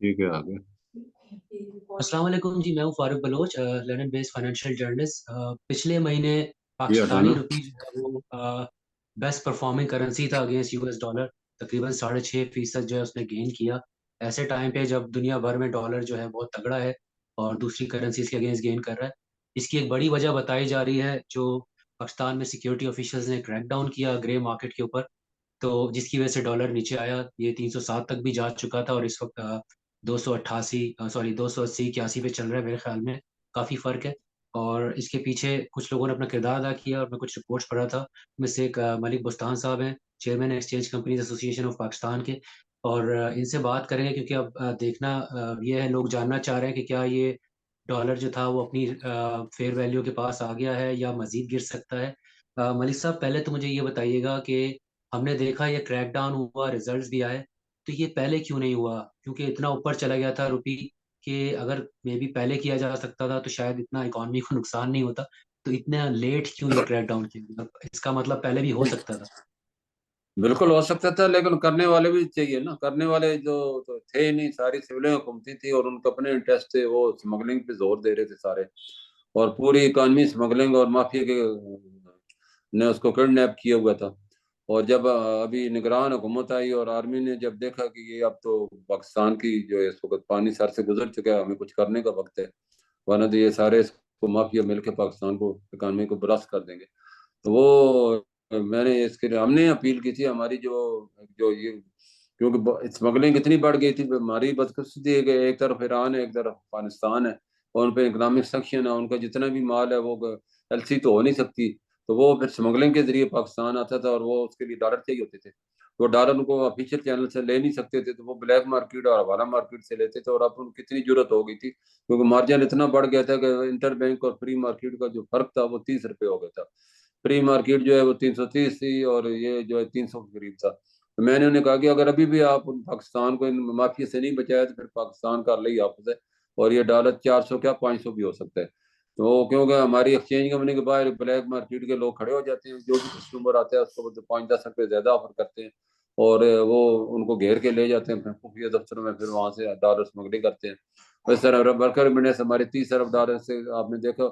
ठीक है, आगे। अस्सलाम वालेकुम जी। मैं हूँ Farooq Baloch, London based financial journalist. पिछले महीने ये पाकिस्तानी हटाना। रुपी जो है वो बेस्ट परफॉर्मिंग करेंसी था अगेंस्ट यूएस डॉलर। तकरीबन 6.5% जो है उसने गेन किया। ऐसे टाइम पे जब दुनिया भर में डॉलर जो है बहुत तगड़ा है और दूसरी करेंसीज के अगेंस्ट गेन कर रहा है। इसकी एक बड़ी वजह बताई जा रही है जो पाकिस्तान में सिक्योरिटी ऑफिशियल्स ने क्रैकडाउन किया ग्रे मार्केट के ऊपर। तो जिसकी वजह से डॉलर नीचे आया, ये 307 तक भी जा चुका था और इस वक्त 288, सॉरी 280 81 पे चल रहा है मेरे ख्याल में। काफ़ी फर्क है। और इसके पीछे कुछ लोगों ने अपना किरदार अदा किया और मैं कुछ रिपोर्ट्स पढ़ा था, उनमें से एक मलिक बुस्तान साहब हैं, chairman exchange companies association of Pakistan के। और इनसे बात करेंगे क्योंकि अब देखना ये है, लोग जानना चाह रहे हैं कि क्या ये डॉलर जो था वो अपनी फेयर वैल्यू के पास आ गया है या मजीद गिर सकता है। मलिक साहब, पहले तो मुझे ये बताइएगा कि हमने देखा ये क्रैकडाउन हुआ, रिजल्ट्स भी आए, तो ये पहले क्यों नहीं हुआ? क्योंकि इतना ऊपर चला गया था रुपी कि अगर मे बी पहले किया जा सकता था तो शायद इतना इकॉनमी को नुकसान नहीं होता। तो इतना लेट क्यों ये क्रैकडाउन किया गया? इसका मतलब पहले भी हो सकता था। बिल्कुल हो सकता था, लेकिन करने वाले भी चाहिए ना। करने वाले जो तो थे ही नहीं, सारी सिविलें हुकूमती थी और उनके अपने इंटरेस्ट थे। वो स्मगलिंग पे जोर दे रहे थे सारे, और पूरी इकॉनमी स्मगलिंग और माफिया के ने उसको किडनैप किया हुआ था। और जब अभी निगरान हुकूमत आई और आर्मी ने जब देखा कि ये अब तो पाकिस्तान की जो है इस वक्त पानी सर से गुजर चुका है, हमें कुछ करने का वक्त है, वरना तो ये सारे इसको माफिया मिलकर पाकिस्तान को इकॉनमी को ब्रस्ट कर देंगे। तो वो मैंने इसके लिए हमने अपील की थी, हमारी जो जो ये, क्योंकि स्मगलिंग इतनी बढ़ गई थी, हमारी बदकिस्मती है कि एक तरफ ईरान है, एक तरफ अफगानिस्तान है, और उन पे इकोनॉमिक सेक्शन है, उनका जितना भी माल है वो एलसी तो हो नहीं सकती। तो वो फिर स्मगलिंग के जरिए पाकिस्तान आता था, और वो उसके लिए डॉलर चाहिए होते थे। तो डॉलर उनको ऑफिशियल चैनल से ले नहीं सकते थे, तो वो ब्लैक मार्केट और हवाला मार्केट से लेते थे। और अब उनको कितनी जरूरत हो गई थी, क्योंकि मार्जिन इतना बढ़ गया था कि इंटर बैंक और फ्री मार्केट का जो फर्क था वो 30 रुपये हो गया था। प्री मार्केट जो है वो 330 थी और ये जो है 300 के करीब था। तो मैंने उन्हें कहा कि अगर अभी भी आप पाकिस्तान को इन माफिया से नहीं बचाया तो फिर पाकिस्तान कर ले आपस है, और ये डॉलर 400 क्या 500 भी हो सकता है। तो क्योंकि हमारी एक्सचेंज कंपनी के बाहर ब्लैक मार्केट के लोग खड़े हो जाते हैं, जो भी कस्टमर आता है उसको तो 5-10 रुपये ज्यादा ऑफर करते हैं, और वो उनको घेर के ले जाते हैं फिर खुफिया दफ्तरों में, फिर वहां से डॉलर स्मगलिंग करते हैं। इस तरह वर्कर मिनट्स हमारे 30 अरब डॉलर से आपने देखा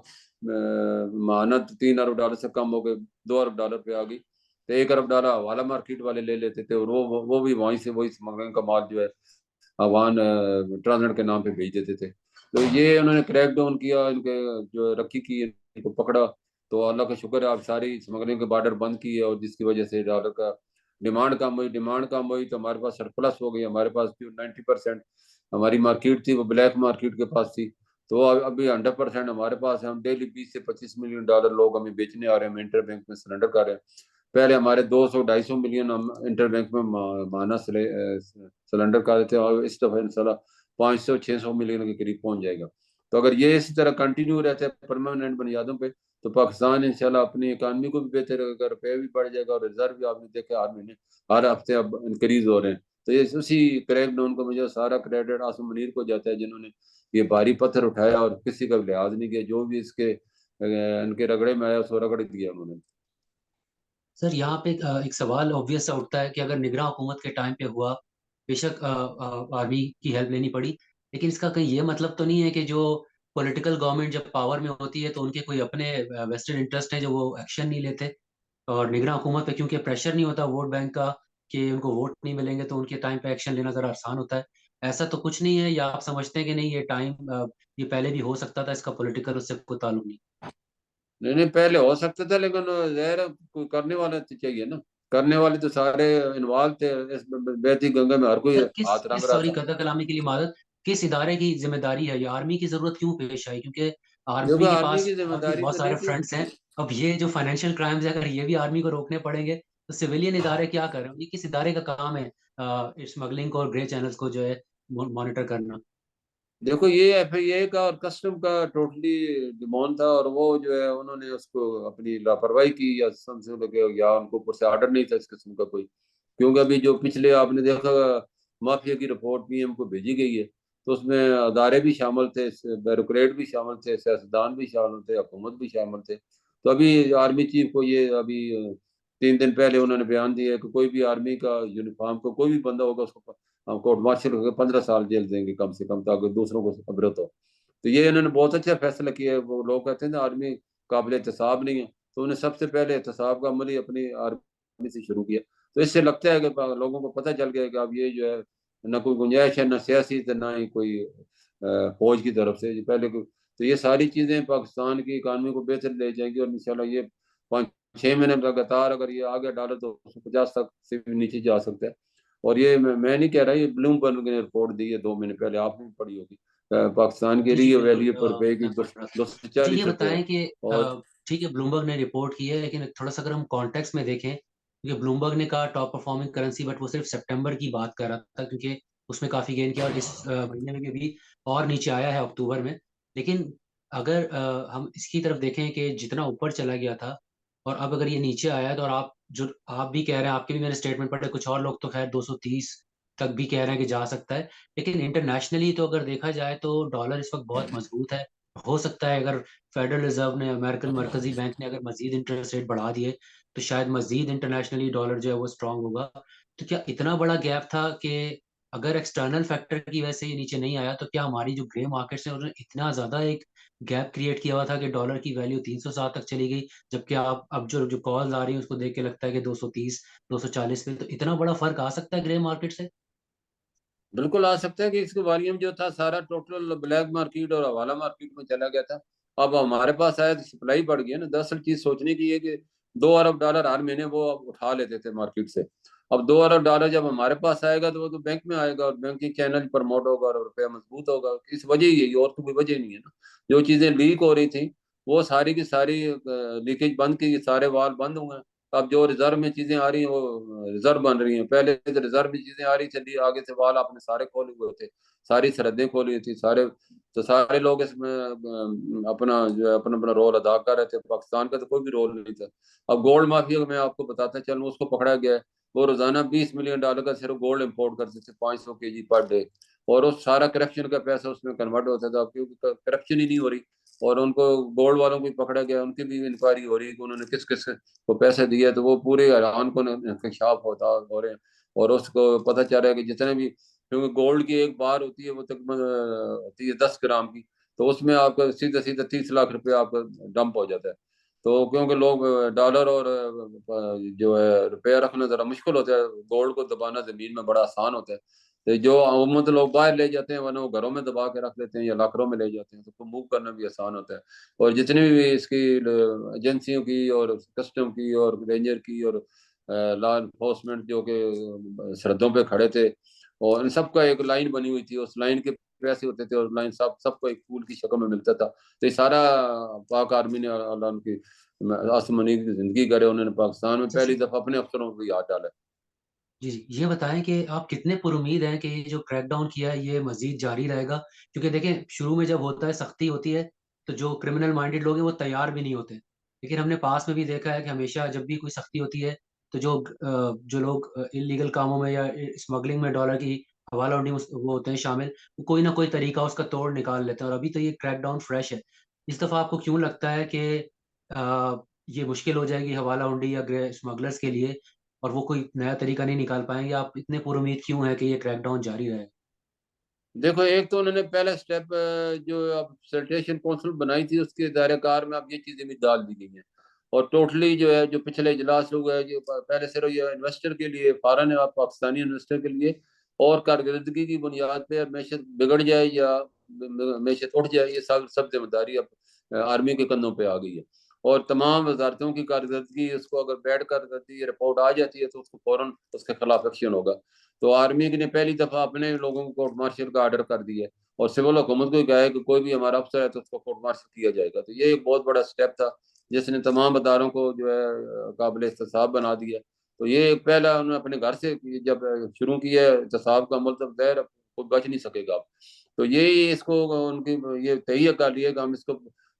मानत 3 अरब डॉलर से कम हो गए, 2 अरब डॉलर पे आ गई। तो 1 अरब डॉलर हवाला मार्केट वाले ले लेते थे, और वो भी वहीं से वही स्मगलिंग का माल जो है अफगान ट्रांजिट के नाम पे भेज देते थे। तो ये उन्होंने क्रैक डाउन किया, इनके जो रखी की इनको पकड़ा। तो अल्लाह का शुक्र है, आप सारी स्मगलिंग के बॉर्डर बंद किए, और जिसकी वजह से डॉलर का डिमांड कम हुई तो हमारे पास सरप्लस हो गई। हमारे पास जो 90% हमारी मार्केट थी वो ब्लैक मार्केट के पास थी, तो अभी 100% हमारे पास है। हम डेली 20 से 25 मिलियन डॉलर लोग हमें बेचने आ रहे हैं, हम इंटर बैंक में सरेंडर कर रहे हैं। पहले हमारे 200-250 मिलियन हम इंटर बैंक में माना सिलेंडर कर रहे थे, और इस दफा इंशाल्लाह 500-600 मिलियन के करीब पहुंच जाएगा। तो अगर ये इसी तरह कंटिन्यू रहता है परमानेंट बुनियादों पे, तो पाकिस्तान इंशाल्लाह अपनी इकानमी को भी बेहतर करेगा, रुपये भी बढ़ जाएगा, और रिजर्व भी आपने देखा हर महीने हर हफ्ते अब इंक्रीज हो रहे हैं। तो ये उसी क्रैक डाउन को मुझे सारा क्रेडिट आसम मुनीर को जाता है, जिन्होंने ये भारी पत्थर उठाया और किसी का भी लिहाज नहीं किया, जो भी इसके इनके रगड़े में आया उसको रगड़ दिया उन्होंने। सर, यहाँ पे एक सवाल ऑब्वियस सा उठता है कि अगर निगरान हुकूमत के टाइम पे हुआ, बेशक आर्मी की हेल्प लेनी पड़ी, लेकिन इसका कहीं ये मतलब तो नहीं है कि जो पॉलिटिकल गवर्नमेंट जब पावर में होती है तो उनके कोई अपने वेस्टेड इंटरेस्ट है जो वो एक्शन नहीं लेते। और निगरान हुकूमत पे क्योंकि प्रेशर नहीं होता वोट बैंक का कि उनको वोट नहीं मिलेंगे, तो उनके टाइम पे एक्शन लेना जरा आसान होता है। ऐसा तो कुछ नहीं है, या आप समझते हैं कि नहीं, ये टाइम ये पहले भी हो सकता था, इसका पॉलिटिकल उससे कोई ताल्लुक नहीं? नहीं नहीं, पहले हो सकता था, लेकिन जहर है, कोई करने वाला तो चाहिए ना। करने वाले तो सारे इन्वॉल्व थे इस बहती गंगा में, हर कोई सर, किस हाथ रंग किस रहा सॉरी था। कदर कलामी के लिए मादत, किस इदारे की जिम्मेदारी है, या आर्मी की जरूरत क्यों पेश आई? क्योंकि देखो, आर्मी के आर्मी पास की और भी जिम्मेदारी बहुत तो सारे नहीं थी। फ्रंट्स हैं। अब ये जो फाइनेंशियल क्राइम्स है, अगर ये भी आर्मी को रोकने पड़ेंगे तो सिविलियन इदारे क्या कर रहे हैं? ये किस इदारे का काम है स्मगलिंग को और ग्रे चैनल्स को जो है मॉनिटर करना? देखो, ये एफआईए का और कस्टम का टोटली डिमांड था, और वो जो है उन्होंने उसको अपनी लापरवाही की, या समझ लगे, या उनको ऊपर से ऑर्डर नहीं था इस किस्म का कोई। क्योंकि अभी जो पिछले आपने देखा माफिया की रिपोर्ट पीएम को भेजी गई है, तो उसमें अदारे भी शामिल थे, ब्यूरोक्रेट भी शामिल थे, सियासतदान भी शामिल थे, हुकूमत भी शामिल थे। तो अभी आर्मी चीफ को ये अभी 3 दिन पहले उन्होंने बयान दिया कि कोई भी आर्मी का यूनिफॉर्म को कोई भी बंदा होगा उसको हम कोर्ट मार्शल होकर 15 साल जेल देंगे कम से कम, ताकि दूसरों को अबरत हो। तो ये इन्होंने बहुत अच्छा फैसला किया है। वो लोग कहते हैं ना आर्मी काबिल एहतसाब नहीं है, तो उन्हें सबसे पहले एहतसाब का अमल ही अपनी आर्मी से शुरू किया। तो इससे लगता है कि लोगों को पता चल गया कि अब ये जो है न कोई गुंजाइश है, न सियासी से, न ही कोई फौज की तरफ से पहले तो ये सारी चीजें पाकिस्तान की इकानमी को बेहतर ले जाएंगी। और इंशाल्लाह ये 5-6 महीने लगातार अगर ये आगे डॉलर 250 तक से भी नीचे जा सकता है। और ये मैं नहीं कह रहा, ये ब्लूमबर्ग ने रिपोर्ट दी है 2 महीने पहले, आपने भी पढ़ी होगी। पाकिस्तान की जी, जी, री बिल्कुल वैल्यू पर पे की मैं दो पढ़ रहा था। दो सौ अच्छा ये चालीस रुपये है। बताएँ कि और ठीक है ब्लूमबर्ग ने रिपोर्ट की है, लेकिन थोड़ा-सा अगर हम कॉन्टेक्स्ट में देखें, क्योंकि ब्लूमबर्ग ने कहा टॉप परफॉर्मिंग करेंसी बट वो सिर्फ सितंबर की बात कर रहा था क्योंकि उसमें काफ़ी गेन किया और इस महीने में भी और नीचे आया है अक्टूबर में। लेकिन अगर हम इसकी तरफ देखें कि जितना ऊपर चला गया था और अब अगर ये नीचे आया है तो और आप भी कह रहे हैं, आपके भी मैंने स्टेटमेंट पढ़े, कुछ और लोग तो खैर 230 तक भी कह रहे हैं कि जा सकता है। लेकिन इंटरनेशनली तो अगर देखा जाए तो डॉलर इस वक़्त बहुत मज़बूत है। हो सकता है अगर फेडरल रिज़र्व ने, अमेरिकन मरकज़ी बैंक ने अगर मज़ीद इंटरेस्ट रेट बढ़ा दिए, तो शायद मज़ीद इंटरनेशनली डॉलर जो है वो स्ट्रॉन्ग होगा। तो क्या इतना बड़ा गैप था कि अगर एक्सटर्नल फैक्टर की वजह से ये नीचे नहीं आया, तो क्या हमारी जो ग्रे मार्केट्स हैं उन्होंने इतना ज़्यादा एक गैप क्रिएट किया हुआ था कि डॉलर की वैल्यू 360 तक चली गई, जबकि आप अब जो कॉल्स आ रही हैं उसको देख के लगता है कि 230, 240 पे, तो इतना बड़ा फ़र्क आ सकता है ग्रे मार्केट से? बिल्कुल आ सकता है कि इसका वॉल्यूम जो था सारा टोटल ब्लैक मार्केट और हवाला मार्केट में चला गया था। अब हमारे पास आया तो सप्लाई बढ़ गई है ना। दरअसल चीज सोचने की है कि 2 अरब डॉलर हर महीने वो अब उठा लेते थे मार्केट से। अब 2 अरब डॉलर जब हमारे पास आएगा तो वो तो बैंक में आएगा और बैंकिंग चैनल प्रमोट होगा और रुपया मजबूत होगा। इस वजह ही है, और तो कोई वजह नहीं है ना। जो चीजें लीक हो रही थी वो सारी की सारी लीकेज बंद की, सारे वाल बंद हुए हैं। अब जो रिजर्व में चीजें आ रही हैं वो रिजर्व बन रही हैं। पहले तो रिजर्व में चीजें आ रही चली, आगे से वाल आपने सारे खोले हुए थे, सारी सरहदें खोली हुई थी सारे। तो सारे लोग इसमें अपना जो है अपना अपना रोल अदा कर रहे थे। पाकिस्तान का तो कोई भी रोल नहीं था। अब गोल्ड माफिया मैं आपको बताता चलूं, उसको पकड़ा गया है। वो रोजाना 20 मिलियन डॉलर का सिर्फ गोल्ड इंपोर्ट करते थे, 500 kg पर डे। और वो सारा करप्शन का पैसा उसमें कन्वर्ट होता था, क्योंकि करप्शन ही नहीं हो रही। और उनको गोल्ड वालों को भी पकड़ा गया, उनकी भी इंक्वायरी हो रही है कि उन्होंने किस किस को पैसे दिए। तो वो पूरे ईरान को इंकशाफ होता हो रहे हैं। और उसको पता चल रहा है कि जितने भी, क्योंकि गोल्ड की एक बार होती है वो तकरीबन होती है 10 ग्राम की। तो उसमें आपका सीधा सीधा 30 लाख रुपए आपका डंप हो जाता है। तो क्योंकि लोग डॉलर और जो है रुपया रखना जरा मुश्किल होता है, गोल्ड को दबाना जमीन में बड़ा आसान होता है। तो जो अमूमन लोग बाहर ले जाते हैं, वरना वो घरों में दबा के रख लेते हैं या लॉकरों में ले जाते हैं, तो उसको मूव करना भी आसान होता है। और जितनी भी इसकी एजेंसियों की और कस्टम की और रेंजर की और लॉ इन्फोर्समेंट जो कि सरहदों पे खड़े थे, और इन सबका एक लाइन बनी हुई थी, उस लाइन के पैसे होते थे और लाइन सबको एक फूल की शक्ल में मिलता था। तो ये सारा पाक आर्मी ने, अल्लाह उनकी आसमानी की जिंदगी करे, उन्होंने पाकिस्तान में जी, पहली जी। दफा अपने अफसरों को भी हाथ डाला। जी, जी। ये बताएँ कि आप कितने पुरुमीद हैं कि ये जो क्रैकडाउन किया है, ये मज़ीद जारी रहेगा? क्योंकि देखें, शुरू में जब होता है, सख्ती होती है, तो जो क्रिमिनल माइंडेड लोग हैं, वो तैयार भी नहीं होते। लेकिन हमने पास्ट में भी देखा है कि हमेशा जब भी कोई सख्ती होती है, तो जो लोग इल्लीगल कामों में या स्मगलिंग में डॉलर की हवालाहुंडी में वो होते हैं शामिल, वो कोई ना कोई तरीका उसका तोड़ निकाल लेते हैं और अभी तो ये क्रैकडाउन फ्रेश है। इस दफ़ा आपको क्यों लगता है कि ये मुश्किल हो जाएगी हवालाहुंडी या स्मगलर्स के लिए और वो कोई नया तरीका नहीं निकाल पाएँगे, आप इतने पुरुमीद क्यों हैं कि ये क्रैकडाउन जारी रहेगा? देखो, एक तो उन्होंने पहला स्टेप जो अब सैनिटेशन काउंसिल बनाई थी उसके दायरेकार में अब ये चीजें भी डाल दी गई हैं। और टोटली जो है, जो पिछले इजलास हुआ है, जो पहले सिर्फ ये इन्वेस्टर के लिए, फॉरेन और पाकिस्तानी इन्वेस्टर के लिए और कारकर्दगी की बुनियाद पे मैशत बिगड़ जाए या मैशत उठ जाए, ये सब सब जिम्मेदारी अब आर्मी के कंधों पे आ गई है। और तमाम वजारतों की कारकर्दगी, उसको अगर बैड कारकर्दगी रिपोर्ट आ जाती है तो उसको फौरन उसके खिलाफ एक्शन होगा। तो आर्मी ने पहली दफा अपने लोगों को कोर्ट मार्शल का ऑर्डर कर दिया है और सिविल हुकूमत को कहा है कि कोई भी हमारा अफसर है तो उसको कोर्ट मार्शल किया जाएगा। तो ये एक बहुत बड़ा स्टेप था जिसने तमाम अदारों को जो है काबिल एहतसाब बना दिया। तो ये एक पहला उन्होंने अपने घर से जब शुरू किया है एहतसाब का अमल, तो खैर कोई बच नहीं सकेगा अब। तो ये इसको उनकी ये तय कर लिया कि हम इसको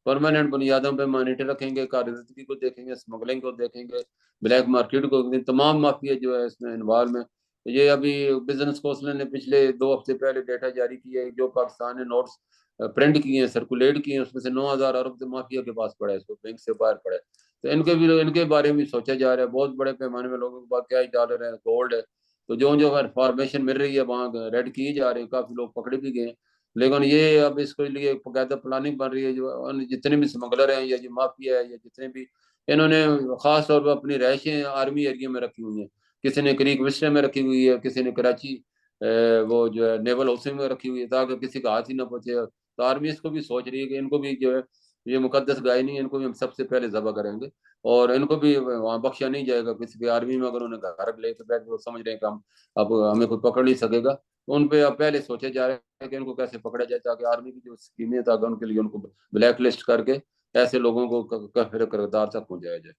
परमानेंट बुनियादों पे मॉनिटर रखेंगे, कारकर्दगी को देखेंगे, स्मगलिंग को देखेंगे, ब्लैक मार्केट को, तमाम माफिया जो है इसमें इन्वॉल्व है। ये अभी बिजनेस कौंसिल ने पिछले 2 हफ्ते पहले डेटा जारी किया है, जो पाकिस्तान ने नोट्स प्रिंट किए हैं, सर्कुलेट किए हैं, उसमें से 9,000 अरब तो माफिया के पास पड़ा है, इसको बैंक से बाहर पड़ा है। तो इनके बारे में सोचा जा रहा है। बहुत बड़े पैमाने में लोगों के पास कैश डॉलर है, गोल्ड है, तो जो जो इंफॉर्मेशन मिल रही है वहाँ रेड किए जा रहे हैं, काफी लोग पकड़े भी गए हैं। लेकिन ये अब इसके लिए बकायदा प्लानिंग बन रही है, जो जितने भी स्मगलर हैं या जो माफिया है या जितने भी, इन्होंने खास तौर पर अपनी रहायशें आर्मी एरिया में रखी हुई हैं। किसी ने क्रीक विस्टा में रखी हुई है, किसी ने कराची वो जो है नेवल हाउसिंग में रखी हुई है, ताकि किसी का हाथ ही ना पहुंचे। तो आर्मी इसको भी सोच रही है कि इनको भी जो है, ये मुकद्दस गाय नहीं है, इनको भी हम सबसे पहले जबा करेंगे, और इनको भी वहाँ बख्शा नहीं जाएगा। किसी भी आर्मी में अगर उन्हें घर ले तो बैठ वो समझ रहे हैं कि हम अब हमें कोई पकड़ नहीं सकेगा, तो उन पे अब पहले सोचे जा रहे हैं कि इनको कैसे पकड़ा जाए, ताकि आर्मी की जो स्कीमें है, ताकि उनके लिए उनको ब्लैक लिस्ट करके ऐसे लोगों को फिर किरदार तक पहुंचाया जाए।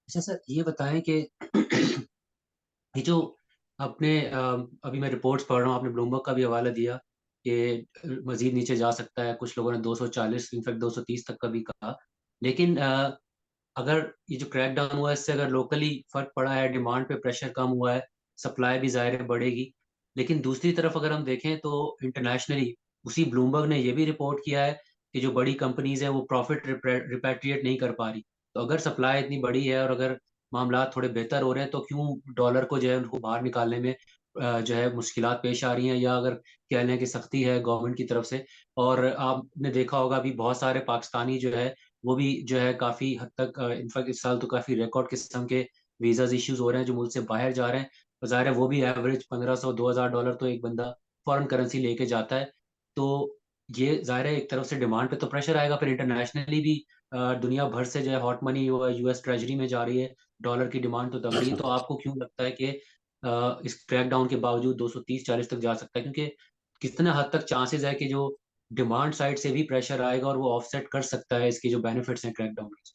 अच्छा सर, ये बताएं कि ये जो आपने अभी मैं रिपोर्ट्स पढ़ रहा हूँ, आपने ब्लूमबर्ग का भी हवाला दिया कि मजीद नीचे जा सकता है, कुछ लोगों ने 240 इनफैक्ट 230 तक का भी कहा। लेकिन अगर ये जो क्रैक डाउन हुआ है इससे अगर लोकली फर्क पड़ा है, डिमांड पे प्रेशर कम हुआ है, सप्लाई भी ज़ाहिर है बढ़ेगी। लेकिन दूसरी तरफ अगर हम देखें तो इंटरनेशनली उसी ब्लूमबर्ग ने ये भी रिपोर्ट किया है कि जो बड़ी कंपनीज हैं वो प्रॉफिट रिपैट्रिएट नहीं कर पा रही। तो अगर सप्लाई इतनी बड़ी है और अगर मामला थोड़े बेहतर हो रहे हैं, तो क्यों डॉलर को जो है उनको बाहर निकालने में जो है मुश्किलात पेश आ रही हैं, या अगर कह लें कि सख्ती है गवर्नमेंट की तरफ से। और आपने देखा होगा अभी बहुत सारे पाकिस्तानी जो है वो भी जो है काफ़ी हद तक इनफैक्ट इस साल तो काफ़ी रिकॉर्ड किस्म के वीज़ाज इश्यूज हो रहे हैं जो मुल्क से बाहर जा रहे हैं। और ज़ाहिर है वो भी एवरेज 1500-2000 डॉलर तो एक बंदा फॉरेन करेंसी लेके जाता है। तो ये ज़ाहिर है एक तरफ से डिमांड पे तो प्रेशर आएगा, फिर इंटरनेशनली भी दुनिया भर से जो है हॉट मनी यूएस ट्रेजरी में जा रही है, डॉलर की डिमांड तो तगड़ी है। तो आपको क्यों लगता है कि इस क्रैकडाउन के बावजूद 230-40 तक जा सकता है? क्योंकि कितना हद तक चांसेस है कि जो डिमांड साइड से भी प्रेशर आएगा और वो ऑफसेट कर सकता है इसके जो बेनिफिट्स हैं क्रैकडाउन के?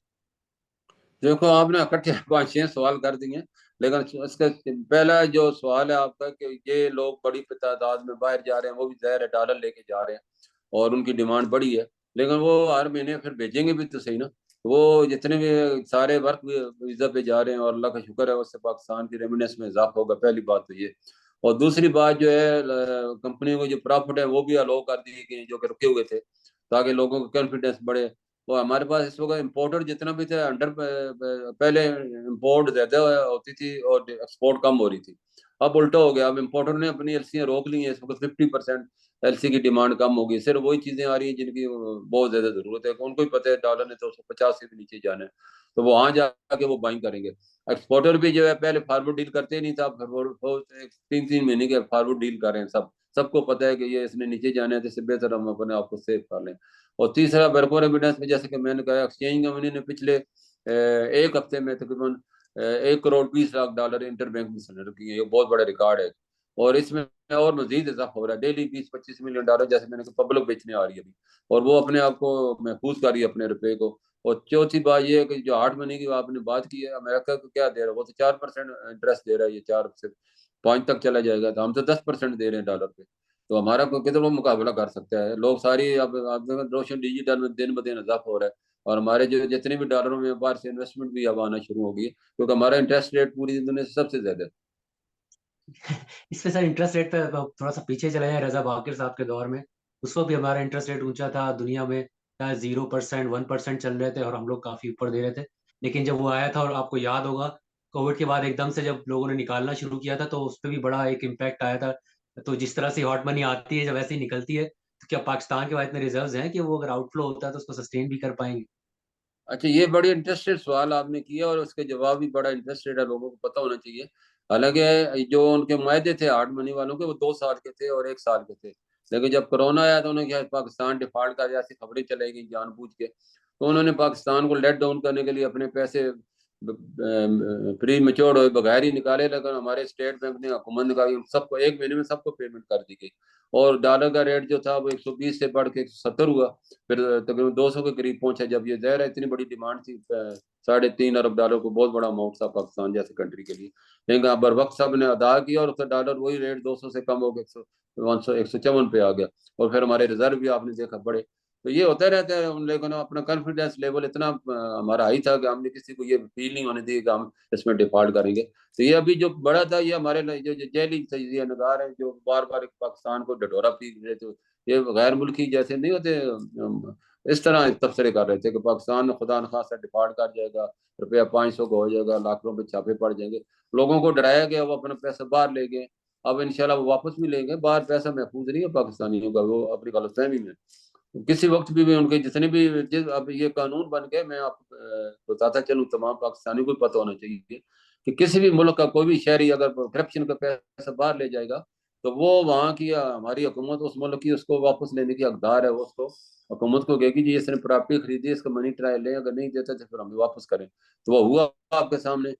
देखो, आपने इकट्ठे 5-6 सवाल कर दिए, लेकिन इसका पहला जो सवाल है आपका कि ये लोग बड़ी तादाद में बाहर जा रहे हैं, वो भी ज़ाहिर है डॉलर लेके जा रहे हैं और उनकी डिमांड बड़ी है, लेकिन वो हर महीने फिर भेजेंगे भी तो सही ना। वो जितने भी सारे वर्क वीज़ा पे जा रहे हैं, और अल्लाह का शुक्र है उससे पाकिस्तान की रेमिडेंस में इजाफा होगा, पहली बात तो ये। और दूसरी बात जो है, कंपनियों को जो प्रॉफिट है वो भी अलाउ कर दिए गए जो कि रुके हुए थे, ताकि लोगों का कॉन्फिडेंस बढ़े। वो हमारे पास इस वक्त इम्पोर्टर जितना भी थे अंडर, पहले इम्पोर्ट ज्यादा होती थी और एक्सपोर्ट कम हो रही थी। अब उल्टा हो गया, अब इम्पोर्टर ने अपनी एलसियां रोक ली हैं, इस वक्त 50% एलसी की डिमांड कम होगी। सिर्फ वही चीजें आ रही हैं जिनकी बहुत ज्यादा जरूरत है, उनको ही पता है डॉलर ने तो 150 से भी नीचे जाना है, तो वो वहां जाके वो बाइंग करेंगे। एक्सपोर्टर भी जो है पहले फॉरवर्ड डील करते ही नहीं था, अब 3-3 महीने के फॉरवर्ड डील कर रहे हैं सब। सबको पता है कि ये इसने नीचे जाना है, तो इससे बेहतर हम अपने आप को सेव कर लें। और तीसरा वर्को एविडेंस में, जैसे कि मैंने कहा, एक्सचेंज कंपनी ने पिछले एक हफ्ते में तकरीबन 1 करोड़ 20 लाख डॉलर इंटरबैंक में सरेंडर किए, ये बहुत बड़ा रिकॉर्ड है। और इसमें और मजीद इजाफा हो रहा है, डेली 20-25 मिलियन डॉलर जैसे मैंने कहा पब्लिक बेचने आ रही है अभी, और वो अपने आप को महफूज कर रही है अपने रुपए को। और चौथी बात ये है कि जो हार्ड मनी की आपने बात की है, अमेरिका को क्या दे रहा है, वो तो 4% इंटरेस्ट दे रहा है, ये 4 से 5 तक चला जाएगा, तो हम तो 10% दे रहे हैं डॉलर पे। तो हमारा को किधर वो मुकाबला कर सकता है? लोग सारी अब आप रोशन डिजिटल में दिन ब दिन इजाफा हो रहा है, और हमारे जो जितने भी डॉलरों में बाहर से इन्वेस्टमेंट भी अब आना शुरू होगी, क्योंकि हमारा इंटरेस्ट रेट पूरी दुनिया से सबसे ज्यादा है। इस पे सर इंटरेस्ट रेट पे थोड़ा सा पीछे चले जाए, रजा बाकिर साहब के दौर में उस वक्त भी हमारा इंटरेस्ट रेट ऊंचा था दुनिया में, 0%, 1% चल रहे थे और हम लोग काफी ऊपर दे रहे थे। लेकिन जब वो आया था, और आपको याद होगा कोविड के बाद एकदम से जब लोगों ने निकालना शुरू किया था, तो उस पर भी बड़ा एक इम्पैक्ट आया था। तो जिस तरह से हॉट मनी आती है जब ऐसे ही निकलती है, तो क्या पाकिस्तान के पास इतने रिजर्व्स हैं कि वो अगर आउटफ्लो होता है तो उसको सस्टेन भी कर पाएंगे? अच्छा, ये बड़ी इंटरेस्टेड सवाल आपने किया, और उसके जवाब भी बड़ा इंटरेस्टेड है, लोगों को पता होना चाहिए। हालांकि जो उनके मुआहदे थे हार्ड मनी वालों के, वो 2 साल के थे और 1 साल के थे। लेकिन जब कोरोना आया तो उन्हें क्या, पाकिस्तान डिफॉल्ट का जैसी खबरें चलाई गई जानबूझ के, तो उन्होंने पाकिस्तान को लेट डाउन करने के लिए अपने पैसे प्री मेच्योर्ड हुए बगैर ही निकाले। लेकिन हमारे स्टेट बैंक ने, हुकूमत ने कहा कि सबको 1 महीने में सबको पेमेंट कर दी गई, और डॉलर का रेट जो था वो 120 से बढ़ के 170 हुआ, फिर तकरीबन 200 के करीब पहुंचा। जब ये जहर है, इतनी बड़ी डिमांड थी, 3.5 अरब डॉलर को बहुत बड़ा अमाउंट था पाकिस्तान जैसे कंट्री के लिए। लेकिन बर वक्त सब ने अदा किया, और उसका डॉलर वही रेट 200 से कम हो गया, 151 पे आ गया, और फिर हमारे रिजर्व भी आपने देखा बढ़े। तो ये होता रहता है उन लोगों ने, अपना कॉन्फिडेंस लेवल इतना हमारा हाई था कि हमने किसी को ये फील नहीं होने दी कि हम इसमें डिफॉल्ट करेंगे। तो ये अभी जो बड़ा था, ये हमारे जो जो जैली तजिया नगार है, जो बार बार पाकिस्तान को डटोरा पीट रहे थे, ये गैर मुल्की जैसे नहीं होते इस तरह तबसरे कर रहे थे कि पाकिस्तान खुदा न खासा डिफॉल्ट कर जाएगा, रुपया 500 का हो जाएगा, लाखों पे छापे पड़ जाएंगे। लोगों को डराया गया, वो अपना पैसा बाहर ले गए। अब इंशाल्लाह वो वापस भी लेंगे, बाहर पैसा महफूज नहीं है पाकिस्तानियों का, वो अपनी गलतफहमी में किसी वक्त भी उनके जितने भी अब ये कानून बन गए, मैं आप बताता चलूँ, तमाम पाकिस्तानियों को पता होना चाहिए कि किसी भी मुल्क का कोई भी शहरी अगर करप्शन का पैसा बाहर ले जाएगा, तो वो वहाँ की हमारी हुकूमत उस मुल्क की उसको वापस लेने की हकदार है। वो उसको हुकूमत को कहेगी जी इसने प्रॉपर्टी खरीदी, इसका मनी ट्रायल लें, अगर नहीं देता तो फिर हमें वापस करें। तो वो हुआ आपके सामने।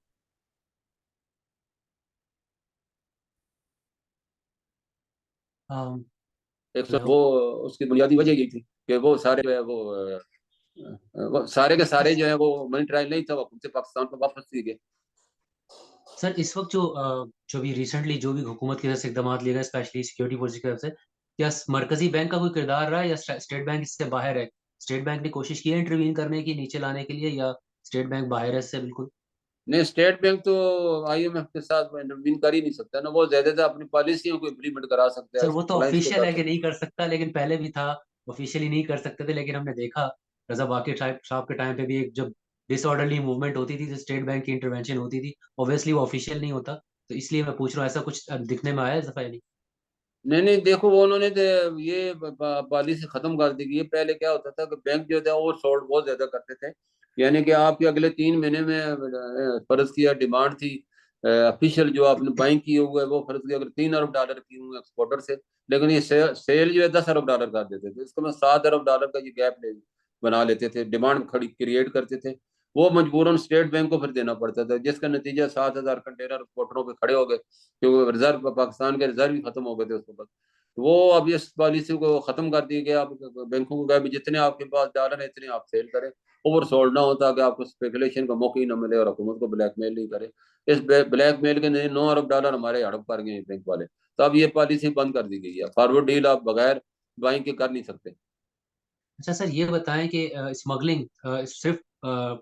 um, एक सौ वो हेलो। उसकी बुनियादी वजह यही थी कि वो सारे जो है वो सारे के सारे जो है वो मनी ट्रायल नहीं था, वो खुद से पाकिस्तान को वापस दिए गए। सर इस वक्त जो भी रिसेंटली जो भी हुकूमत की तरफ से इकदाम लिए गए, स्पेशली सिक्योरिटी फोर्स की तरफ से, क्या मरकजी बैंक का कोई किरदार रहा है या स्टेट बैंक इससे बाहर है? स्टेट बैंक ने कोशिश की है इंटरवीन करने की, नीचे लाने के लिए, या स्टेट बैंक बाहर है इससे बिल्कुल? नहीं, स्टेट बैंक तो आईएमएफ के साथ इंटरवीन कर ही नहीं सकता ना, वो ज्यादातर अपनी पॉलिसियों को इम्प्लीमेंट करा सकता है, सर वो तो कंप्लाइंस को ऑफिशियल कर है कि सकता नहीं कर सकता, लेकिन पहले भी था ऑफिशियली नहीं कर सकते थे, लेकिन हमने देखा रजा वाकिर साहब साहब के टाइम पे भी एक जब डिसऑर्डरली मूवमेंट होती थी तो स्टेट बैंक की इंटरवेंशन होती थी। ऑब्वियसली वो ऑफिशियल नहीं होता, तो इसलिए मैं पूछ रहा हूँ ऐसा कुछ दिखने में आया इस दफा या नहीं? नहीं नहीं, देखो वो उन्होंने तो ये पॉलिसी खत्म कर दी गई है। पहले क्या होता था कि बैंक जो था ओवर सोल्ड बहुत ज्यादा करते थे, यानी कि आपके अगले 3 महीने में फर्ज किया डिमांड थी ऑफिशियल जो आपने बाइंग किए हुए है, वो फर्ज किया अगर $3 अरब किए हुए एक्सपोर्टर से, लेकिन ये सेल जो है $10 अरब कर देते थे, इसको मैं $7 अरब का ये गैप ले बना लेते थे, डिमांड खड़ी क्रिएट करते थे। वो मजबूरन स्टेट बैंक को फिर देना पड़ता था, जिसका नतीजा 7,000 कंटेनर एक्सपोर्टरों पे खड़े हो गए, क्योंकि रिजर्व पाकिस्तान के रिजर्व ही खत्म हो गए थे उस वक्त। तो वो अब इस पॉलिसी को खत्म कर दिया गया। अब बैंकों को कहा भी जितने आपके पास डॉलर है इतने आप सेल करें, ओवर सोल्ड ना होता कि आपको स्पेकुलेशन का मौका ही ना मिले और हुकूमत को ब्लैकमेल नहीं करे। इस ब्लैकमेल के नहीं $9 अरब हमारे हड़प कर गए हैं बैंक वाले। तो अब ये पॉलिसी बंद कर दी गई है, फॉरवर्ड डील आप बगैर बाइंग के कर नहीं सकते। अच्छा सर ये बताएं कि स्मगलिंग सिर्फ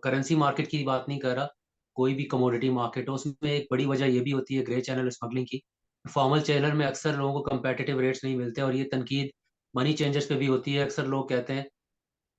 करेंसी मार्केट की बात नहीं कर रहा, कोई भी कमोडिटी मार्केट हो उसमें एक बड़ी वजह ये भी होती है ग्रे चैनल स्मगलिंग की। फॉर्मल चैनल में अक्सर लोगों को कंपेटिटिव रेट्स नहीं मिलते, और ये तनकीद मनी चेंजर्स पे भी होती है। अक्सर लोग कहते हैं,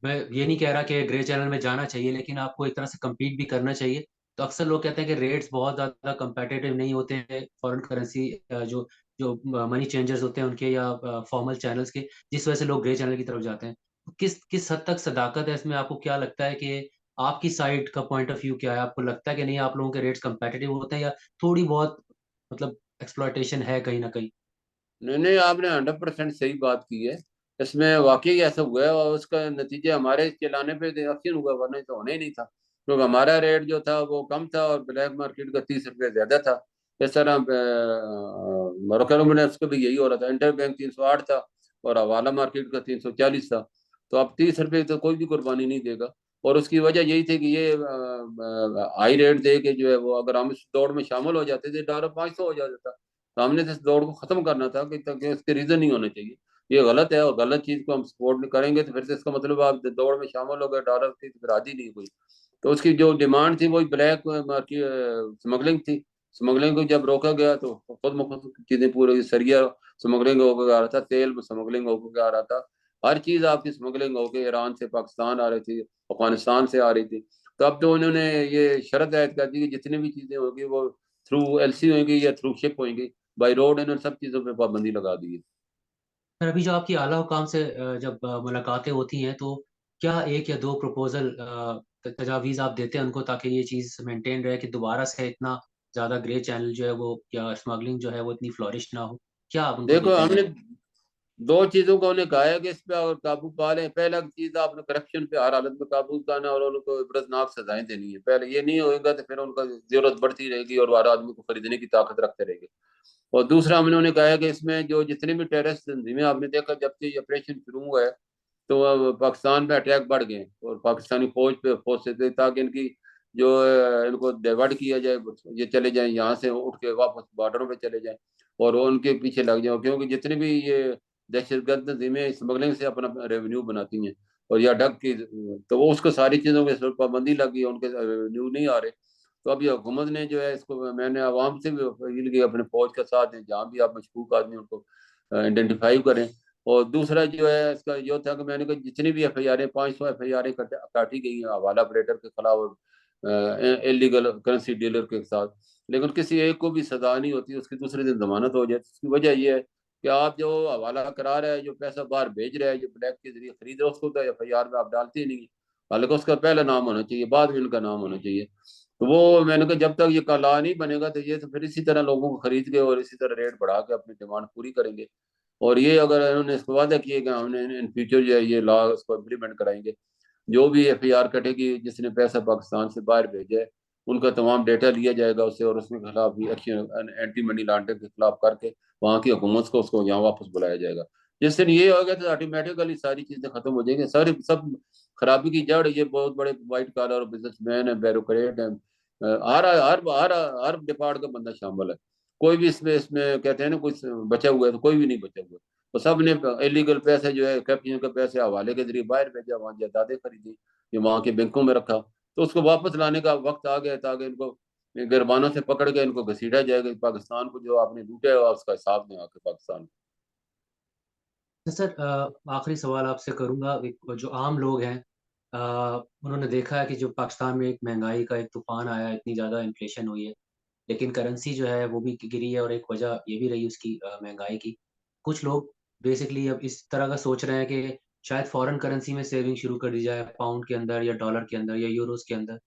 मैं ये नहीं कह रहा कि ग्रे चैनल में जाना चाहिए, लेकिन आपको एक तरह से compete भी करना चाहिए। तो अक्सर लोग कहते हैं कि रेट्स बहुत ज़्यादा competitive नहीं होते हैं फॉरेन करेंसी जो जो मनी चेंजर्स होते हैं उनके, या फॉर्मल चैनल्स के, जिस वजह से लोग ग्रे चैनल की तरफ जाते हैं। तो किस किस हद तक सदाकत है इसमें? आपको क्या लगता है कि आपकी साइड का पॉइंट ऑफ व्यू क्या है? आपको लगता है कि नहीं आप लोगों के रेट्स कंपेटिटिव होते हैं, या थोड़ी बहुत मतलब एक्सप्लॉयटेशन है कहीं ना कहीं? नहीं नहीं, आपने 100% सही बात की है। इसमें वाकई ऐसा हुआ है और उसका नतीजा हमारे चलाने पे यकीन हुआ, वरना तो होना ही नहीं था, क्योंकि हमारा रेट जो था वो कम था और ब्लैक मार्केट का 30 रुपये ज्यादा था। इस तरह मोरक्को में उसका भी यही हो रहा था, इंटर बैंक 308 था और हवाला मार्केट का 340 था। तो अब 30 रुपये तो कोई भी कुर्बानी नहीं देगा। और उसकी वजह यही थी कि ये हाई रेट दे के जो है वो, अगर हम इस दौड़ में शामिल हो जाते थे $500 हो जाता था। तो हमने तो इस दौड़ को खत्म करना था कि ताकि इसके रीजन नहीं होने चाहिए। ये गलत है और गलत चीज को हम सपोर्ट नहीं करेंगे तो फिर से इसका मतलब आप दौड़ में शामिल हो गए डॉलर की, तो फिर आदि नहीं कोई। तो उसकी जो डिमांड थी वही ब्लैक मार्केट स्मगलिंग थी। स्मगलिंग को जब रोका गया तो खुद म खुद चीजें पूरी सरिया स्मगलिंग होकर आ रहा था, तेल स्मगलिंग होकर आ रहा था, हर चीज आपकी स्मगलिंग होकर ईरान से पाकिस्तान आ रही थी, अफगानिस्तान से आ रही थी। तो अब तो उन्होंने ये शर्त आयद कर दी कि जितनी भी चीजें होगी वो थ्रू एलसी होंगी या थ्रू शिप होंगी, बाई रोड इन्होंने सब चीजों पे पाबंदी लगा दी है। सर अभी जो आपकी आला हुकाम से जब मुलाकातें होती हैं, तो क्या एक या दो प्रपोजल तजावीज़ आप देते हैं उनको, ताकि ये चीज़ मेंटेन रहे कि दोबारा से इतना ज़्यादा ग्रे चैनल जो है वो, या स्मगलिंग जो है वो इतनी फ्लोरिश ना हो? क्या आप उनको देखो देते हमने हैं? दो चीजों को उन्हें कहा है कि इस पे और काबू पा लें। पहला चीज आपने करप्शन पे हर हालत में काबू पाना और उनको इबरतनाक सजाएं देनी है। पहले ये नहीं होएगा तो फिर उनका जरूरत बढ़ती रहेगी और हर आदमी को खरीदने की ताकत रखते रहेंगे। और दूसरा हमने उन्हें कहा है कि इसमें जो जितने भी टेररिस्ट तंजीमें आपने देखा जब से ये ऑपरेशन शुरू हुआ है, तो अब पाकिस्तान पे अटैक बढ़ गए और पाकिस्तानी फौज पे फोर्स से, ताकि इनकी जो इनको डाइवर्ट किया जाए, ये चले जाएं यहाँ से उठ के वापस बॉर्डरों पे चले जाएं और वो उनके पीछे लग जाओ, क्योंकि जितनी भी ये दहशतगर्द तंजीमें स्मगलिंग से अपना रेवेन्यू बनाती हैं और या डग की, तो वो उसको सारी चीज़ों के पाबंदी लगी है, उनके रेवेन्यू नहीं आ रहे। तो अभी हुकूमत ने जो है इसको, मैंने आवाम से भी अपील की अपने फौज के साथ है, जहाँ भी आप मशकूक आदमी उनको आइडेंटिफाई करें और दूसरा जो है इसका जो था कि मैंने कहा जितनी भी FIR 500 FIR काटी गई हैं हवाला ऑपरेटर के खिलाफ और इलीगल करेंसी डीलर के साथ, लेकिन किसी एक को भी सजा नहीं होती, उसकी दूसरे दिन जमानत हो जाती। उसकी वजह यह है कि आप जो हवाला करा रहे हैं, जो पैसा बाहर भेज रहे हैं, जो ब्लैक के जरिए खरीद रहे हैं, उसको तो FIR में आप डालते ही नहीं। हालांकि उसका पहला नाम होना चाहिए, बाद में उनका नाम होना चाहिए। तो वो मैंने कहा जब तक ये काला नहीं बनेगा तो ये तो फिर इसी तरह लोगों को खरीद के और इसी तरह रेट बढ़ा के अपनी डिमांड पूरी करेंगे। और ये अगर इन्होंने इसको वादा किए कि हमने इन फ्यूचर जो है ये लॉ उसको इम्प्लीमेंट कराएंगे, जो भी FIR कटेगी जिसने पैसा पाकिस्तान से बाहर भेजा है उनका तमाम डेटा लिया जाएगा उससे, और उसके खिलाफ भी एक्शन एंटी मनी लॉन्ड्रिंग के खिलाफ करके वहाँ की हुकूमत को उसको यहाँ वापस बुलाया जाएगा। जिस दिन ये होगा तो ऑटोमेटिकली सारी चीजें खत्म हो जाएंगी। सारी सब खराबी की जड़ ये बहुत बड़े वाइट कॉलर और बिजनेसमैन है, ब्यूरोक्रेट है, हर डिपार्ट का बंदा शामिल है। कोई भी इसमें इसमें कहते हैं ना कुछ बचा हुआ है, तो कोई भी नहीं बचा हुआ। तो सब ने इलीगल पैसे जो है कैपिटल के पैसे हवाले के जरिए बाहर भेजा, वहाँ जायदादें खरीदी, ये वहाँ के बैंकों में रखा। तो उसको वापस लाने का वक्त आ गया ताकि इनको गिरबानों से पकड़ के इनको घसीटा जाएगा। पाकिस्तान को जो आपने लूटा है उसका हिसाब दें आके पाकिस्तान। तो सर आखिरी सवाल आपसे करूँगा, एक जो आम लोग हैं उन्होंने देखा है कि जो पाकिस्तान में एक महंगाई का एक तूफान आया है, इतनी ज़्यादा इन्फ्लेशन हुई है, लेकिन करेंसी जो है वो भी गिरी है और एक वजह ये भी रही उसकी महंगाई की। कुछ लोग बेसिकली अब इस तरह का सोच रहे हैं कि शायद फॉरेन करेंसी में सेविंग शुरू कर दी जाए, पाउंड के अंदर या डॉलर के अंदर या यूरोज़ के अंदर।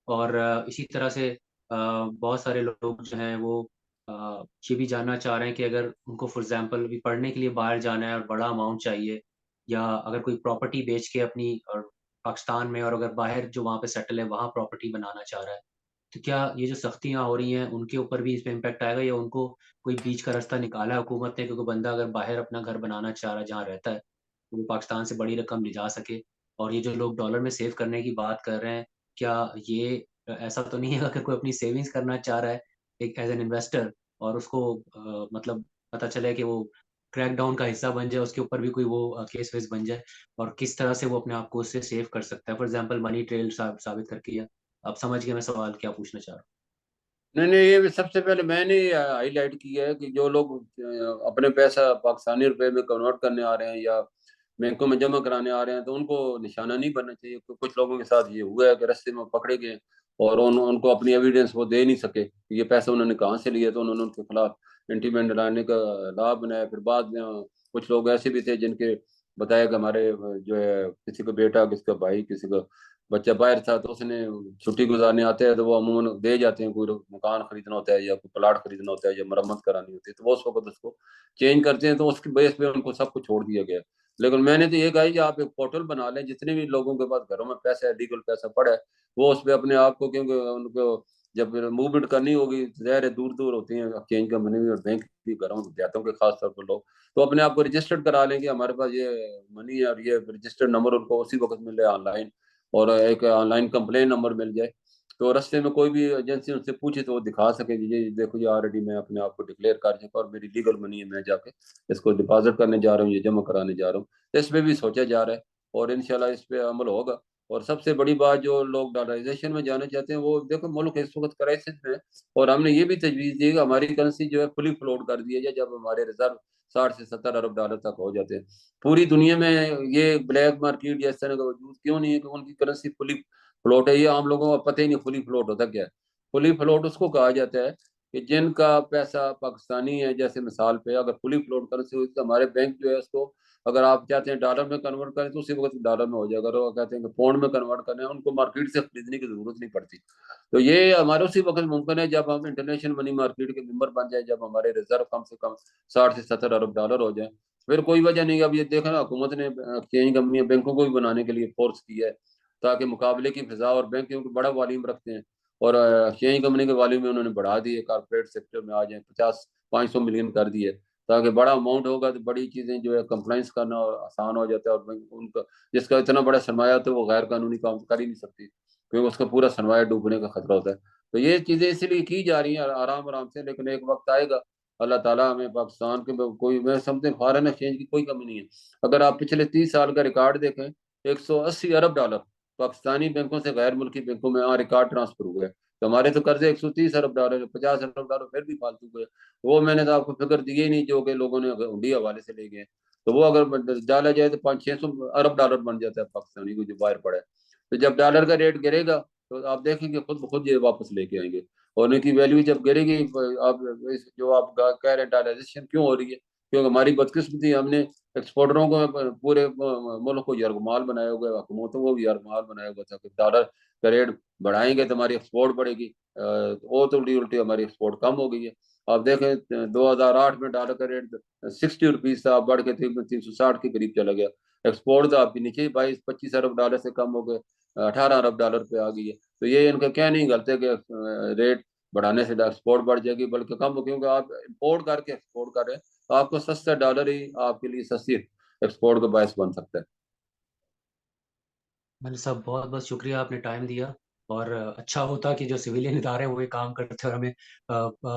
और इसी तरह से बहुत सारे लोग जो हैं वो ये भी जानना चाह रहे हैं कि अगर उनको फॉर एग्ज़ाम्पल अभी पढ़ने के लिए बाहर जाना है और बड़ा अमाउंट चाहिए, या अगर कोई प्रॉपर्टी बेच के अपनी और पाकिस्तान में और अगर बाहर जो वहाँ पे सेटल है वहाँ प्रॉपर्टी बनाना चाह रहा है, तो क्या ये जो सख्तियाँ हो रही हैं उनके ऊपर भी इसमें इम्पैक्ट आएगा, या उनको कोई बीच का रास्ता निकाला है हुकूमत ने, क्योंकि बंदा अगर बाहर अपना घर बनाना चाह रहा है जहाँ रहता है, तो वो पाकिस्तान से बड़ी रकम ले जा सके? और ये जो लोग डॉलर में सेव करने की बात कर रहे हैं, क्या ये ऐसा तो नहीं है अगर कोई अपनी सेविंग्स करना चाह रहा है एक एज़ एन इन्वेस्टर और उसको मतलब पता चले कि वो क्रैक डाउन का हिस्सा बन जाए, उसके ऊपर भी कोई वो केस वेस बन जाए, और किस तरह से वो अपने आप को उससे सेव कर सकता है? फॉर एग्ज़ाम्पल मनी ट्रेल साबित करके, या आप समझ गए मैं सवाल क्या पूछना चाह रहा हूँ? नहीं नहीं, ये सबसे पहले मैंने हाईलाइट किया है कि जो लोग अपने पैसा पाकिस्तानी रुपए में कन्वर्ट करने आ रहे हैं या बैंकों में जमा कराने आ रहे हैं, तो उनको निशाना नहीं बनना चाहिए। कुछ लोगों के साथ ये हुआ है कि रास्ते में पकड़े गए और उनको अपनी एविडेंस वो दे नहीं सके कि ये पैसा उन्होंने कहाँ से लिया, तो उन्होंने उनके खिलाफ इंटीमेंट लाने का लाभ बनाया। फिर बाद में कुछ लोग ऐसे भी थे जिनके बताया कि हमारे जो है किसी का बेटा, किसी का भाई, किसी का बच्चा बाहर था, तो उसने छुट्टी गुजारने आते हैं तो वो अमूमन दे जाते हैं, कोई मकान खरीदना होता है या कोई प्लाट खरीदना होता है या मरम्मत करानी होती है, तो वो उस वक्त उसको चेंज करते हैं। तो उसकी बेस पे उनको सब कुछ छोड़ दिया गया। लेकिन मैंने तो ये कहा कि आप एक पोर्टल बना लें, जितने भी लोगों के पास घरों में पैसा है, लीगल पैसा पड़ा है, वो उस पर अपने आप को, क्योंकि उनको जब मूवमेंट करनी होगी, ज़ाहिर है दूर दूर होती हैं एक्सचेंज कंपनी भी और बैंक भी, घरों देहातों के खास तौर पर लोग तो अपने आप को रजिस्टर्ड करा लेंगे, हमारे पास ये मनी है, और ये रजिस्टर्ड नंबर उनको उसी वक्त मिल रहा है ऑनलाइन, और एक ऑनलाइन कंप्लेन नंबर मिल जाए। तो रास्ते में कोई भी एजेंसी उनसे पूछे तो वो दिखा सके कि ये देखो ये ऑलरेडी मैं अपने आप को डिक्लेयर कर चुका और मेरी लीगल मनी है, मैं जाके इसको डिपॉजिट करने जा रहा हूँ, ये जमा कराने जा रहा हूँ। तो इस पे भी सोचा जा रहा है और इंशाल्लाह इस पे अमल होगा। और सबसे बड़ी बात, जो लोग डॉलराइजेशन में जाना चाहते हैं, वो देखो मुल्क इस वक्त क्राइसिस में है, और हमने ये भी तजवीज़ दी कि हमारी करेंसी जो है फुली फ्लोट कर दी है, जब हमारे रिजर्व 60 से 70 अरब डॉलर तक हो जाते हैं। पूरी दुनिया में ये ब्लैक मार्केट या इस तरह का वजूद क्यों नहीं है कि उनकी करेंसी फुली फ्लोट है? ये आम लोगों को पता ही नहीं फुली फ्लोट होता क्या है। फुली फ्लोट उसको कहा जाता है कि जिनका पैसा पाकिस्तानी है, जैसे मिसाल पे अगर फुली फ्लोट करेंसी हुई तो हमारे बैंक जो है उसको, अगर आप चाहते हैं डॉलर में कन्वर्ट करें तो उसी वक्त डॉलर में हो जाएगा, अगर वो कहते हैं कि पाउंड में कन्वर्ट करना है, उनको मार्केट से खरीदने की जरूरत नहीं पड़ती। तो ये हमारे उसी वक्त मुमकिन है जब हम इंटरनेशनल मनी मार्केट के मेंबर बन जाए, जब हमारे रिजर्व कम से कम 60 से 70 अरब डॉलर हो जाए। फिर कोई वजह नहीं। अब ये देखा ना, हुकूमत ने एक्सचेंज कंपनी बैंकों को भी बनाने के लिए फोर्स किया है ताकि मुकाबले की फिजा, और बैंक क्योंकि बड़ा वॉल्यूम रखते हैं, और एक्सचेंज कंपनी के वॉल्यूम में उन्होंने बढ़ा दिए, कॉर्पोरेट सेक्टर में आ जाए 50-500 मिलियन कर दिए, ताकि बड़ा अमाउंट होगा तो बड़ी चीजें जो है कंप्लाइंस करना और आसान हो जाता है। और उनका जिसका इतना बड़ा सरमाया तो वो गैर कानूनी काम कर ही नहीं सकती, क्योंकि उसका पूरा सरमाया डूबने का खतरा होता है। तो ये चीजें इसलिए की जा रही हैं आराम आराम से, लेकिन एक वक्त आएगा, अल्लाह ताला हमें पाकिस्तान के कोई, मैं समझते फॉरेन एक्सचेंज की कोई कमी नहीं है। अगर आप पिछले 30 साल का रिकॉर्ड देखें, 180 अरब डॉलर पाकिस्तानी बैंकों से गैर मुल्की बैंकों में रिकॉर्ड ट्रांसफर हुए। तो हमारे तो कर्जे 130 अरब डॉलर, 50 अरब डॉलर फिर भी फालतू गए। वो मैंने तो आपको फिक्र दी ही नहीं जो कि लोगों ने हुंडी हवाले से ले गए। तो वो अगर डाला जाए तो 500-600 अरब डॉलर बन जाता है पाकिस्तानी को, जो बाहर पड़ा है। तो जब डॉलर का रेट गिरेगा तो आप देखेंगे खुद ब खुद ये वापस लेके आएंगे, और उनकी वैल्यू जब गिरेगी, आप जो आप कह रहे हैं डॉलराइजेशन क्यों हो रही है, क्योंकि हमारी बदकिस्मती, हमने एक्सपोर्टरों को पूरे मुल्क को यरगमाल बनाया हुआ है, हुकूमतों को भी यरगमाल बनाया हुआ था कि डॉलर का रेट बढ़ाएंगे तो हमारी एक्सपोर्ट बढ़ेगी। वो तो उल्टी उल्टी हमारी एक्सपोर्ट कम हो गई है। आप देखें 2008 में डॉलर का रेट 60 रुपीज था, बढ़ के 360 के करीब चला गया। एक्सपोर्ट तो आपकी नीचे 22-25 अरब डॉलर से कम हो गए, 18 अरब डॉलर पे आ गई है। तो ये इनका क्या नहीं गलते कि रेट बढ़ाने से एक्सपोर्ट बढ़ जाएगी, बल्कि कम, क्योंकि आप इम्पोर्ट करके एक्सपोर्ट कर रहे हैं, तो आपको सस्ता डॉलर ही आपके लिए सस्ती एक्सपोर्ट का बायस बन सकता है। मतलब साहब बहुत-बहुत शुक्रिया, आपने टाइम दिया। और अच्छा होता कि जो सिविलियन इदारे हैं वो ये काम करते और हमें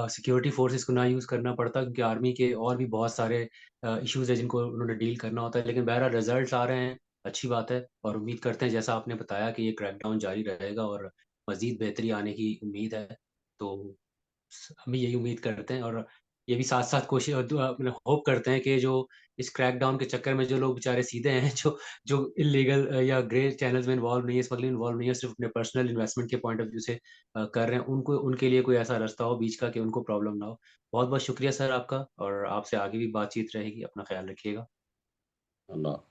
सिक्योरिटी फोर्सेस को ना यूज़ करना पड़ता, क्योंकि आर्मी के और भी बहुत सारे इश्यूज़ हैं जिनको उन्होंने डील करना होता है। लेकिन बहरहाल रिज़ल्ट्स आ रहे हैं, अच्छी बात है, और उम्मीद करते हैं जैसा आपने बताया कि ये क्रैकडाउन जारी रहेगा और मज़ीद बेहतरी आने की उम्मीद है। तो हम भी यही उम्मीद करते हैं, और ये भी साथ-साथ कोशिश मतलब होप करते हैं कि जो इस क्रैकडाउन के चक्कर में जो लोग बेचारे सीधे हैं, जो जो इल्लीगल या ग्रे चैनल्स में इन्वॉल्व नहीं है, स्मगलिंग इन्वॉल्व नहीं है, सिर्फ़ अपने पर्सनल इन्वेस्टमेंट के पॉइंट ऑफ व्यू से कर रहे हैं, उनको उनके लिए कोई ऐसा रास्ता हो बीच का कि उनको प्रॉब्लम ना हो। बहुत-बहुत शुक्रिया सर आपका, और आपसे आगे भी बातचीत रहेगी। अपना ख़्याल रखिएगा। अल्लाह